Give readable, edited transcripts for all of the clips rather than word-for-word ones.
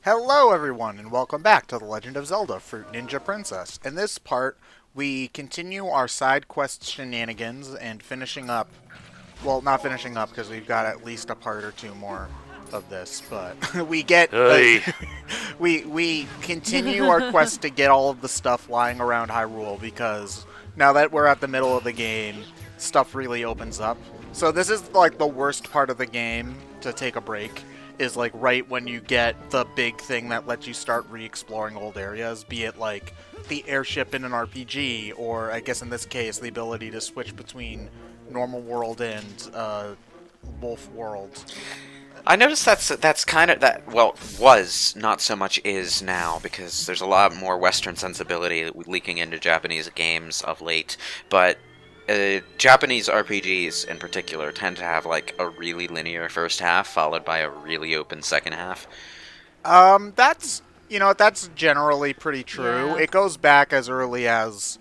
Hello, everyone, and welcome back to The Legend of Zelda: Fruit Ninja Princess. In this part, we continue our side quest shenanigans and finishing up. Well, not finishing up because we've got at least a part or two more of this, but we get Hey. we continue our quest to get all of the stuff lying around Hyrule because now that we're at the middle of the game, stuff really opens up. So this is like the worst part of the game to take a break is like right when you get the big thing that lets you start re-exploring old areas, be it like the airship in an RPG, or I guess in this case the ability to switch between normal world and wolf world. I noticed that's kind of that. Well, was not so much is now because there's a lot more Western sensibility leaking into Japanese games of late. But Japanese RPGs in particular tend to have like a really linear first half followed by a really open second half. That's that's generally pretty true. Yeah. It goes back as early as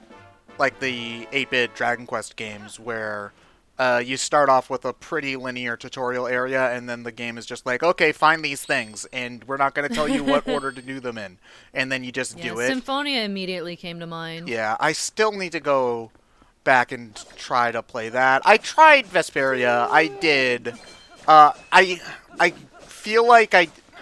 like the 8-bit Dragon Quest games where you start off with a pretty linear tutorial area, and then the game is just like, okay, find these things, and we're not going to tell you what order to do them in, and then you just do it. Symphonia immediately came to mind. Yeah, I still need to go back and try to play that. I tried Vesperia. I did. I feel like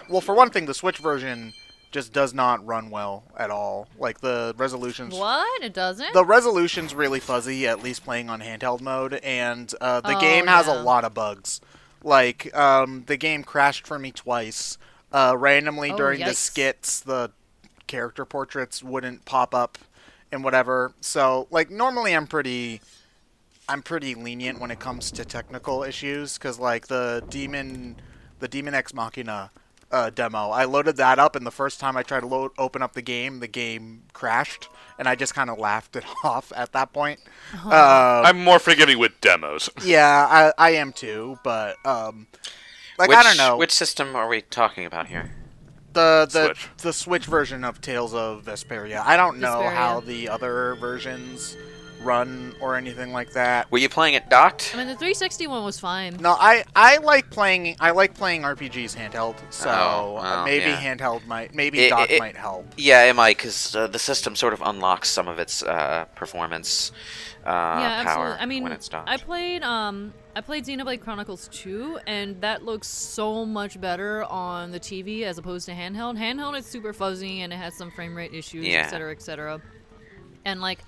well, for one thing, the Switch version just does not run well at all. Like the resolutions. What? It doesn't? The resolution's really fuzzy, at least playing on handheld mode, and the Oh, game has a yeah. lot of bugs. Like the game crashed for me twice. Randomly Oh, during the yikes. skits, the character portraits wouldn't pop up and whatever. So like normally I'm pretty lenient when it comes to technical issues because like the Demon Ex Machina demo, I loaded that up, and the first time I tried to open up the game crashed, and I just kind of laughed it off at that point. I'm more forgiving with demos. Yeah, I am too, but like Which, I don't know. Which system are we talking about here? Switch. The Switch version of Tales of Vesperia. I don't know Vesperia. how the other versions run or anything like that. Were you playing it docked? I mean, the 360 one was fine. No, I like playing RPGs handheld, so maybe yeah. handheld maybe dock might help. Yeah, it might, because the system sort of unlocks some of its performance Yeah, power absolutely. I mean, when it's docked. I played Xenoblade Chronicles 2, and that looks so much better on the TV as opposed to handheld. Handheld is super fuzzy and it has some frame rate issues, Yeah. etc., etc. And like,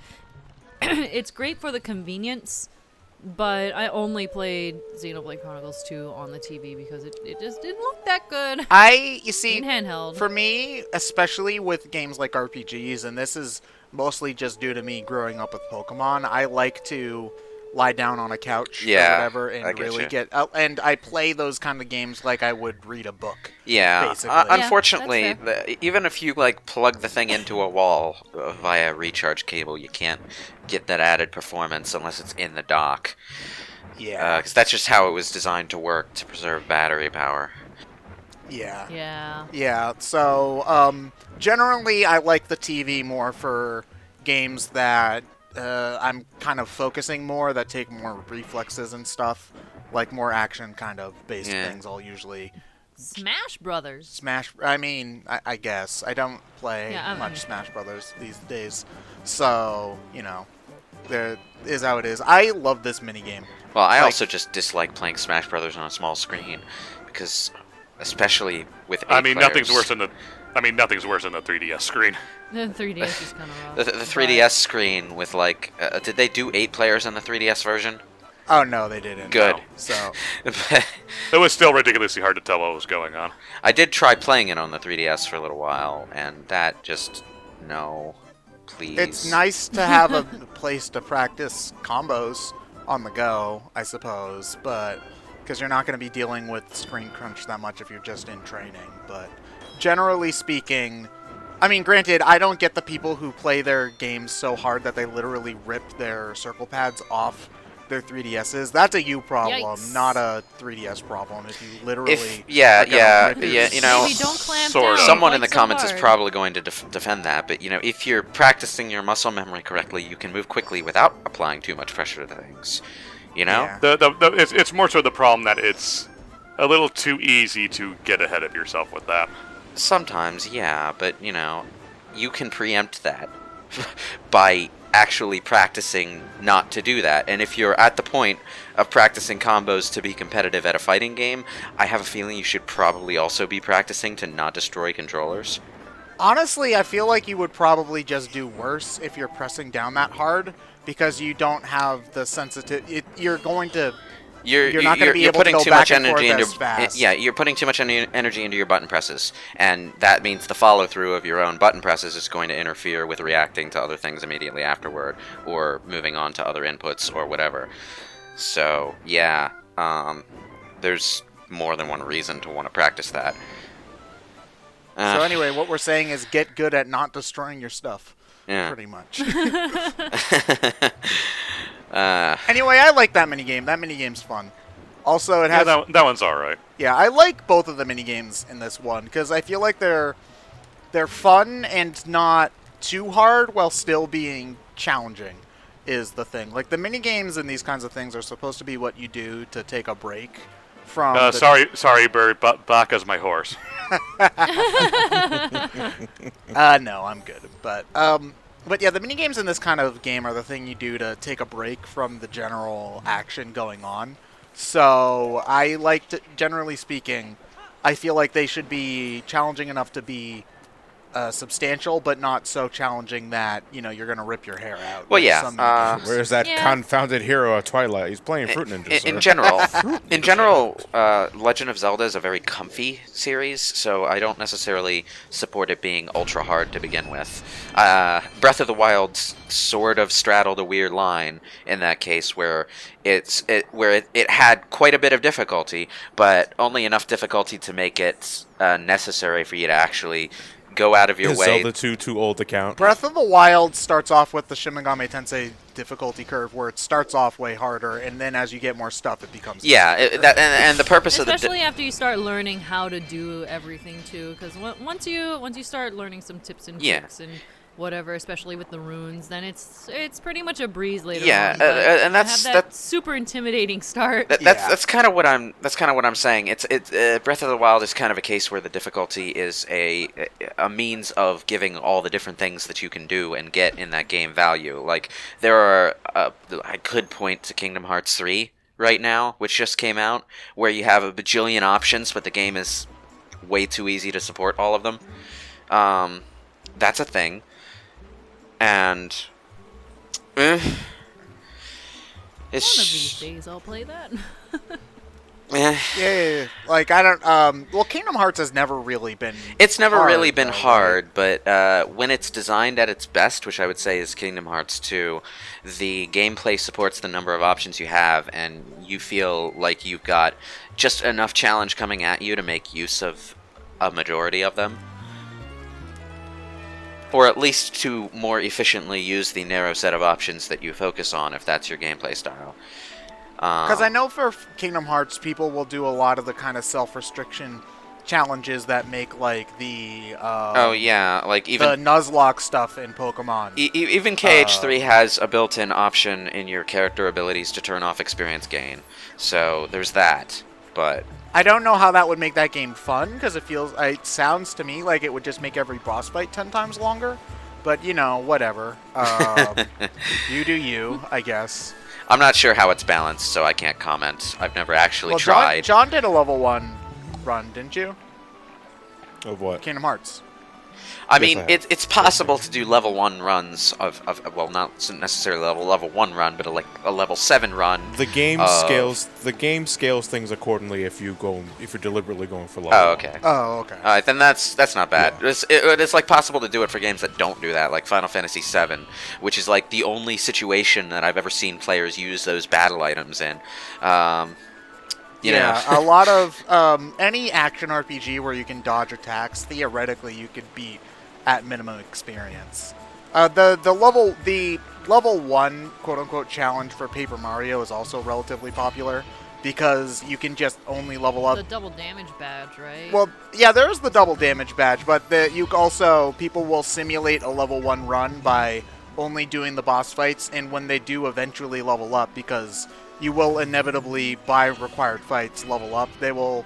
it's great for the convenience, but I only played Xenoblade Chronicles 2 on the TV because it just didn't look that good You see, in handheld. for me, especially with games like RPGs, and this is mostly just due to me growing up with Pokemon, I like to lie down on a couch Yeah, or whatever I and get really you. get out. And I play those kind of games like I would read a book. Yeah, basically. unfortunately, that's even if you like plug the thing into a wall via a recharge cable, you can't get that added performance unless it's in the dock. Yeah. Because that's just how it was designed to work to preserve battery power. Yeah. Yeah. Yeah, so generally I like the TV more for games that I'm kind of focusing more, that take more reflexes and stuff, like more action kind of based Yeah. things. I'll usually Smash Brothers. Smash. I mean, I guess I don't play Yeah, I'm- much Smash Brothers these days, so there is how it is. I love this minigame. Well, I Like- also just dislike playing Smash Brothers on a small screen because, especially with 8 I mean, nothing's players, nothing's worse than the 3DS screen. The 3DS is kind of rough. the 3DS screen with like, did they do 8 players on the 3DS version? Oh no, they didn't. Good. No. So It was still ridiculously hard to tell what was going on. I did try playing it on the 3DS for a little while, and that just no, please. it's nice to have a place to practice combos on the go, I suppose, but because you're not going to be dealing with screen crunch that much if you're just in training. But generally speaking, I mean, granted, I don't get the people who play their games so hard that they literally rip their circle pads off their 3DSs. That's a you problem, Yikes. not a 3DS problem. If you literally If yeah, are gonna yeah, rip your- yeah, you know, Maybe don't clamp sort down of. someone in quite the so comments is hard. probably going to defend that, but if you're practicing your muscle memory correctly, you can move quickly without applying too much pressure to things. Yeah. It's more so the problem that it's a little too easy to get ahead of yourself with that. Sometimes, yeah, but you can preempt that by actually practicing not to do that. And if you're at the point of practicing combos to be competitive at a fighting game, I have a feeling you should probably also be practicing to not destroy controllers. Honestly, I feel like you would probably just do worse if you're pressing down that hard because you don't have the sensitivity. You're going to. You're not going to be able to go back and forth as fast. Yeah, you're putting too much energy into your button presses, and that means the follow-through of your own button presses is going to interfere with reacting to other things immediately afterward, or moving on to other inputs or whatever. So yeah, there's more than one reason to want to practice that. So anyway, what we're saying is get good at not destroying your stuff. Yeah. Pretty much. Anyway, I like that minigame. That minigame's fun. Also, it has... Yeah, that one's alright. Yeah, I like both of the minigames in this one, because I feel like they're fun and not too hard while still being challenging, is the thing. Like, the minigames in these kinds of things are supposed to be what you do to take a break from... Sorry, Bird, but Baka's my horse. No, I'm good. But yeah, the minigames in this kind of game are the thing you do to take a break from the general action going on. So I like to, generally speaking, I feel like they should be challenging enough to be substantial, but not so challenging that you're gonna rip your hair out. Well, yeah. Where's that confounded hero of Twilight? He's playing Fruit Ninja. In general, Legend of Zelda is a very comfy series, so I don't necessarily support it being ultra hard to begin with. Breath of the Wild sort of straddled a weird line in that case, where it had quite a bit of difficulty, but only enough difficulty to make it necessary for you to actually go out of your way. Zelda 2 too old to count? Breath of the Wild starts off with the Shin Megami Tensei difficulty curve, where it starts off way harder, and then as you get more stuff, it becomes and the purpose of especially after you start learning how to do everything too, because once you start learning some tips and tricks and whatever, especially with the runes, then it's pretty much a breeze later on. And that's that super intimidating start. That's kind of what I'm saying. It's Breath of the Wild is kind of a case where the difficulty is a means of giving all the different things that you can do and get in that game value. Like there are, I could point to Kingdom Hearts 3 right now, which just came out, where you have a bajillion options, but the game is way too easy to support all of them. That's a thing. And one of these days I'll play that. Yeah. Like I don't. Well, Kingdom Hearts has never really been. It's never hard, really been though, hard, but when it's designed at its best, which I would say is Kingdom Hearts 2, the gameplay supports the number of options you have, and you feel like you've got just enough challenge coming at you to make use of a majority of them. Or at least to more efficiently use the narrow set of options that you focus on, if that's your gameplay style. Because I know for Kingdom Hearts, people will do a lot of the kind of self-restriction challenges that make like the like even the Nuzlocke stuff in Pokemon. Even KH3 has a built-in option in your character abilities to turn off experience gain. So there's that, but I don't know how that would make that game fun, because it sounds to me like it would just make every boss fight 10 times longer. But, whatever. You do you, I guess. I'm not sure how it's balanced, so I can't comment. I've never actually tried. John did a level 1 run, didn't you? Of what? Kingdom Hearts. I mean, it's possible to do level 1 runs of well, not necessarily level 1 run, but a level 7 run. The game scales things accordingly if you're deliberately going for level. Oh, okay. Oh, okay. All right, then that's not bad. Yeah. It's like possible to do it for games that don't do that, like Final Fantasy VII, which is like the only situation that I've ever seen players use those battle items in. You know. A lot of any action RPG where you can dodge attacks, theoretically you could beat at minimum experience. The level 1 quote unquote challenge for Paper Mario is also relatively popular because you can just only level up The double damage badge, right? Well, yeah, there is the double damage badge, but people will simulate a level 1 run by only doing the boss fights, and when they do eventually level up, because you will inevitably, by required fights, level up, they will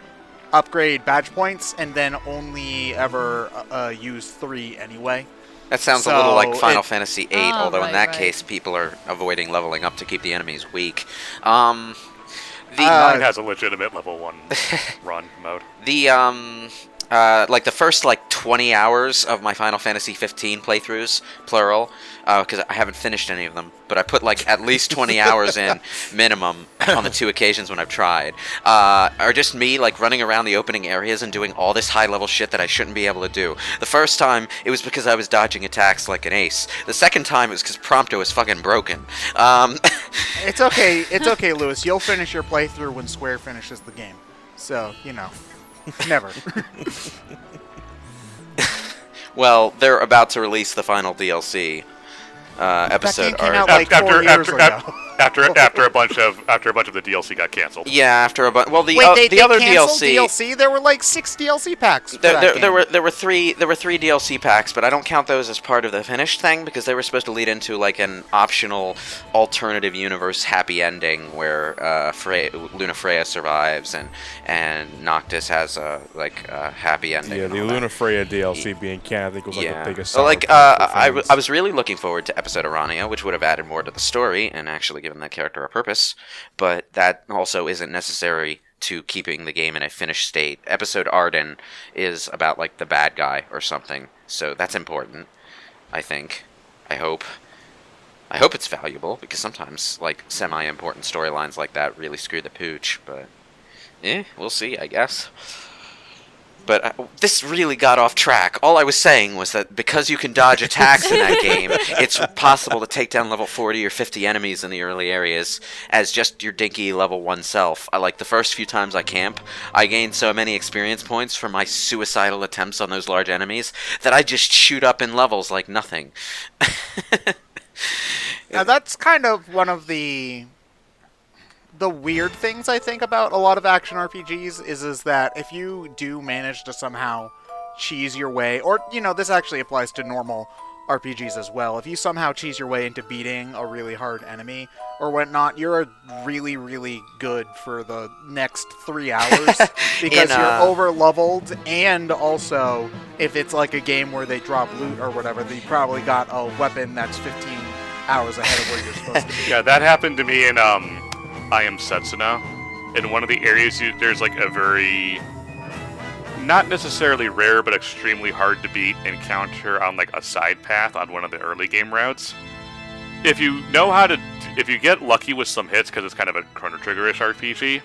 upgrade badge points and then only ever use 3 anyway. That sounds a little like So Final it- Fantasy VIII, Ah, although in right, that right. case, people are avoiding leveling up to keep the enemies weak. Mine The has a legitimate level 1 run mode. like the first 20 hours of my Final Fantasy 15 playthroughs, plural, because I haven't finished any of them, but I put at least 20 hours in minimum on the 2 occasions when I've tried, are just me running around the opening areas and doing all this high level shit that I shouldn't be able to do. The first time it was because I was dodging attacks like an ace. The second time it was because Prompto is fucking broken. It's okay. It's okay, Lewis. You'll finish your playthrough when Square finishes the game. So, never. Well, they're about to release the final DLC episode came art. out 4 years ago. After a bunch of the DLC got canceled. Yeah, after a bunch. Well, the Wait, they other canceled DLC. There were 6 DLC packs. For that game. There were three DLC packs, but I don't count those as part of the finished thing because they were supposed to lead into an optional alternative universe happy ending where Luna Freya survives and Noctis has a happy ending. Yeah, and the all that. Luna Freya DLC being canon, I think was Yeah. the biggest. Well, seller for I fans. was really looking forward to episode Arania, which would have added more to the story and actually given that character a purpose, but that also isn't necessary to keeping the game in a finished state. Episode Arden is about the bad guy or something, so that's important, I think. I hope it's valuable, because sometimes semi-important storylines like that really screw the pooch, but we'll see, I guess. But this really got off track. All I was saying was that because you can dodge attacks in that game, it's possible to take down level 40 or 50 enemies in the early areas as just your dinky level 1 self. The first few times I camp, I gained so many experience points from my suicidal attempts on those large enemies that I just shoot up in levels like nothing. Now, that's kind of one of the weird things I think about a lot of action RPGs is that if you do manage to somehow cheese your way, or this actually applies to normal RPGs as well. If you somehow cheese your way into beating a really hard enemy or whatnot, you're really, really good for the next 3 hours because you're over leveled, and also if it's a game where they drop loot or whatever, they probably got a weapon that's 15 hours ahead of where you're supposed to be. Yeah, that happened to me in I Am Setsuna. In one of the areas, there's a very, not necessarily rare, but extremely hard to beat encounter on a side path on one of the early game routes. If you get lucky with some hits, because it's kind of a Chrono Trigger-ish RPG,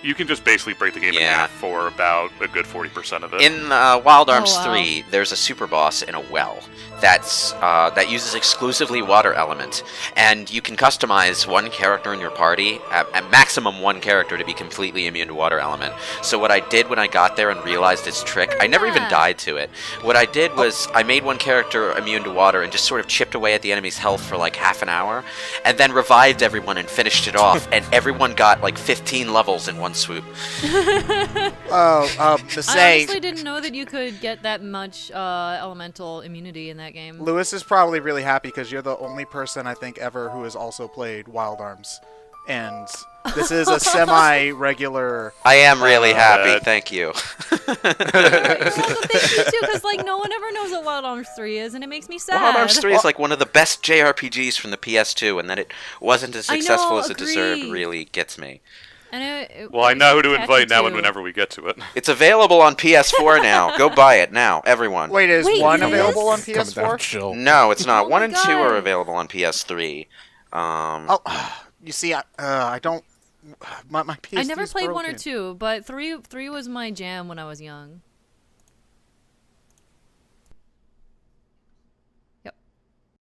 you can just basically break the game in half for about a good 40% of it. In Wild Arms wow. 3, there's a super boss in a well that uses exclusively water element, and you can customize one character in your party, at maximum one character, to be completely immune to water element. So what I did when I got there and realized its trick, I never even died to it. What I did was I made one character immune to water and just sort of chipped away at the enemy's health for half an hour, and then revived everyone and finished it off, and everyone got 15 levels in one swoop. To I say, honestly didn't know that you could get that much elemental immunity in that game. Lewis is probably really happy because you're the only person I think ever who has also played Wild Arms, and this is a semi-regular. I am really happy, that- thank you. Well, thank you too, because no one ever knows what Wild Arms 3 is, and it makes me sad. Wild Arms 3 is one of the best JRPGs from the PS2, and that it wasn't as I know, successful as it deserved agree. really gets me. And Well, I know who to catchy invite now and too. whenever we get to it. It's available on PS4 now. Go buy it now, everyone. Wait, is Wait, one it is? available on Coming down PS4? chill. No, it's not. Oh 1 my and 2 are God. available on PS3. Oh, you see, I don't. My PS. I never played 1 or broken. 2, but 3 was my jam when I was young.